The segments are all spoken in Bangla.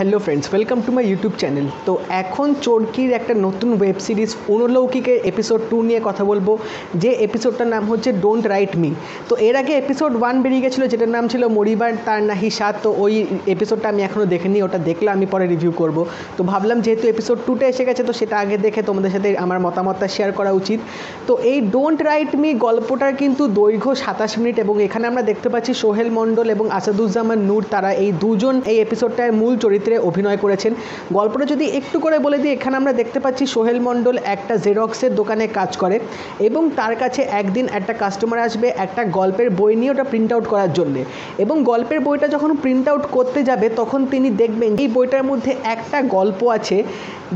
Hello friends, welcome to my YouTube channel. তো এখন চরকির একটা নতুন ওয়েব সিরিজ অনুলৌকিকের এপিসোড 2 নিয়ে কথা বলবো, যে এপিসোডটার নাম হচ্ছে ডোন্ট রাইট মি। তো এর আগে এপিসোড 1 বেরিয়ে গেছিলো, যেটার নাম ছিল মরিবার তার নাহি স্বাদ। তো ওই এপিসোডটা আমি এখনও দেখিনি, ওটা দেখলে আমি পরে রিভিউ করব। তো ভাবলাম যেহেতু এপিসোড 2টা এসে গেছে, তো সেটা আগে দেখে তোমাদের সাথে আমার মতামতটা শেয়ার করা উচিত। তো এই ডোন্ট রাইট মি গল্পটার কিন্তু দৈর্ঘ্য 27 মিনিট, এবং এখানে আমরা দেখতে পাচ্ছি সোহেল মণ্ডল এবং আসাদুজ্জামান নূর, তারা এই দুজন এই এপিসোডটায় মূল চরিত্রে অভিনয় করেছেন। গল্পটা যদি একটু করে বলে দিই, এখানে আমরা দেখতে পাচ্ছি সোহেল মণ্ডল একটা জেরক্সের দোকানে কাজ করে, এবং তার কাছে একদিন একটা কাস্টমার আসবে একটা গল্পের বই নিয়ে, ওটা প্রিন্ট আউট করার জন্যে। এবং গল্পের বইটা যখন প্রিন্ট আউট করতে যাবে, তখন তিনি দেখবেন এই বইটার মধ্যে একটা গল্প আছে,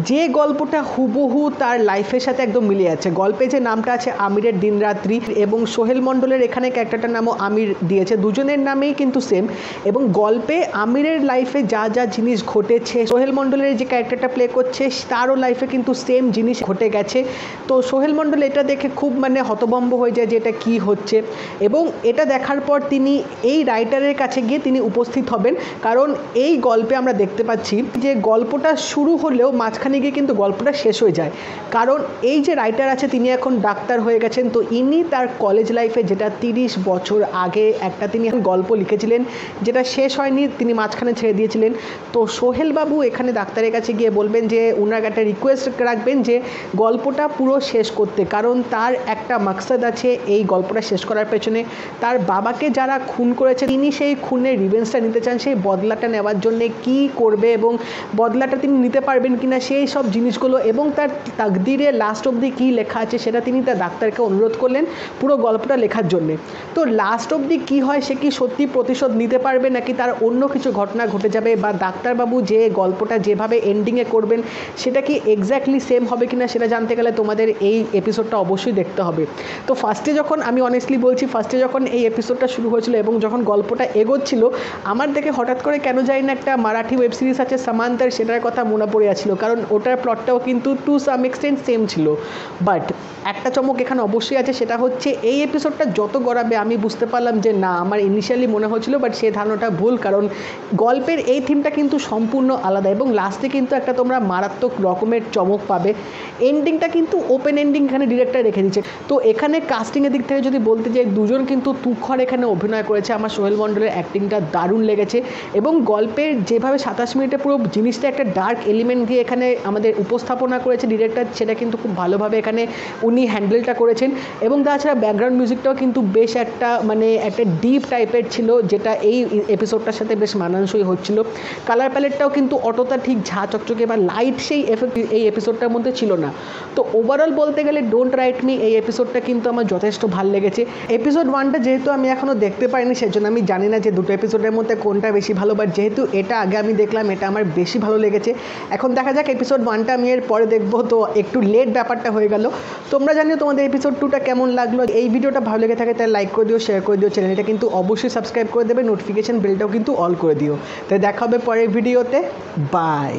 যে গল্পটা হুবহু তার লাইফের সাথে একদম মিলে আছে। গল্পে যে নামটা আছে আমিরের দিনরাত্রি, এবং সোহেল মণ্ডলের এখানে ক্যারেক্টারটার নামও আমির দিয়েছে, দুজনের নামেই কিন্তু সেম। এবং গল্পে আমিরের লাইফে যা যা জিনিস ঘটেছে, সোহেল মণ্ডলের যে ক্যারেক্টারটা প্লে করছে তারও লাইফে কিন্তু সেম জিনিস ঘটে গেছে। তো সোহেল মণ্ডল এটা দেখে খুব হতভম্ব হয়ে যায় যে এটা কী হচ্ছে, এবং এটা দেখার পর তিনি এই রাইটারের কাছে গিয়ে তিনি উপস্থিত হবেন। কারণ এই গল্পে আমরা দেখতে পাচ্ছি যে গল্পটা শুরু হলেও মাঝখানে গিয়ে কিন্তু গল্পটা শেষ হয়ে যায়। কারণ এই যে রাইটার আছে তিনি এখন ডাক্তার হয়ে গেছেন। তো ইনি তার কলেজ লাইফে, যেটা 30 বছর আগে একটা তিনি গল্প লিখেছিলেন, যেটা শেষ হয়নি, তিনি মাঝখানে ছেড়ে দিয়েছিলেন। তো সোহেল বাবু এখানে ডাক্তারের কাছে গিয়ে বলবেন যে ওনার একটা রিকোয়েস্ট রাখবেন যে গল্পটা পুরো শেষ করতে, কারণ তার একটা মাকসাদ আছে এই গল্পটা শেষ করার পেছনে। তার বাবাকে যারা খুন করেছে, তিনি সেই খুনের রিভেঞ্জটা নিতে চান, সেই বদলাটা নেওয়ার জন্যে কী করবে এবং বদলাটা তিনি নিতে পারবেন কিনা, সেই সব জিনিসগুলো, এবং তার তাকদিরে লাস্ট অবধি কী লেখা আছে সেটা তিনি তার ডাক্তারকে অনুরোধ করলেন পুরো গল্পটা লেখার জন্যে। তো লাস্ট অবধি কী হয়, সে কি সত্যি প্রতিশোধ নিতে পারবে, নাকি তার অন্য কিছু ঘটনা ঘটে যাবে, বা ডাক্তারবাবু যে গল্পটা যেভাবে এন্ডিংয়ে করবেন সেটা কি এক্স্যাক্টলি সেম হবে কিনা, সেটা জানতে গেলে তোমাদের এই এপিসোডটা অবশ্যই দেখতে হবে। তো ফার্স্টে যখন, আমি অনেস্টলি বলছি, ফার্স্টে যখন এই এপিসোডটা শুরু হয়েছিল এবং যখন গল্পটা এগোচ্ছিল, আমার দেখে হঠাৎ করে কেন জানি না একটা মারাঠি ওয়েব সিরিজ আছে সামান্তার, সেটার কথা মনে পড়ে যাচ্ছিল, কারণ ওটার প্লটটাও কিন্তু টু সাম এক্সটেন্ট সেম ছিল। বাট একটা চমক এখানে অবশ্যই আছে, সেটা হচ্ছে এই এপিসোডটা যত গড়াবে আমি বুঝতে পারলাম যে না, আমার ইনিশিয়ালি মনে হচ্ছিল, বাট সেই ধারণাটা ভুল, কারণ গল্পের এই থিমটা কিন্তু সম্পূর্ণ আলাদা, এবং লাস্টে কিন্তু একটা তোমরা মারাত্মক রকমের চমক পাবে। এন্ডিংটা কিন্তু ওপেন এন্ডিং এখানে ডিরেক্টর রেখে দিচ্ছে। তো এখানে কাস্টিংয়ের দিক থেকে যদি বলতে যাই, দুজন কিন্তু তুখর এখানে অভিনয় করেছে। আমার সোহেল মণ্ডলের অ্যাক্টিংটা দারুণ লেগেছে, এবং গল্পের যেভাবে 27 মিনিটে পুরো জিনিসটা একটা ডার্ক এলিমেন্ট দিয়ে এখানে আমাদের উপস্থাপনা করেছে ডিরেক্টর, সেটা কিন্তু খুব ভালোভাবে এখানে উনি হ্যান্ডেলটা করেছেন। এবং তাছাড়া ব্যাকগ্রাউন্ড মিউজিকটাও কিন্তু বেশ একটা একটা ডিপ টাইপের ছিল, যেটা এই এপিসোডটার সাথে বেশ মানানসই হচ্ছিল। কালার প্যালেটটাও কিন্তু অতটা ঠিক ঝা চকচকে বা লাইট সেই এফেক্ট এই এপিসোডটার মধ্যে ছিল না। তো ওভারঅল বলতে গেলে ডোন্ট রাইট মি এই এপিসোডটা কিন্তু আমার যথেষ্ট ভালো লেগেছে। এপিসোড 1টা যেহেতু আমি এখনও দেখতে পাইনি, সেজন্য আমি জানি না যে দুটো এপিসোডের মধ্যে কোনটা বেশি ভালো, বাট যেহেতু এটা আগে আমি দেখলাম, এটা আমার বেশি ভালো লেগেছে। এখন দেখা যাক এপিসোড 1টা আমি এর পরে দেখবো, তো একটু লেট ব্যাপারটা হয়ে গেল। তোমরা জানিও তোমাদের এপিসোড 2টা কেমন লাগলো। এই ভিডিওটা ভালো লেগে থাকে তাই লাইক করে দিও, শেয়ার করে দিও, চ্যানেলটা কিন্তু অবশ্যই সাবস্ক্রাইব করে দেবে, নোটিফিকেশন বেলটাও কিন্তু অল করে দিও। তাই দেখা হবে পরের ভিডিওতে। বাই।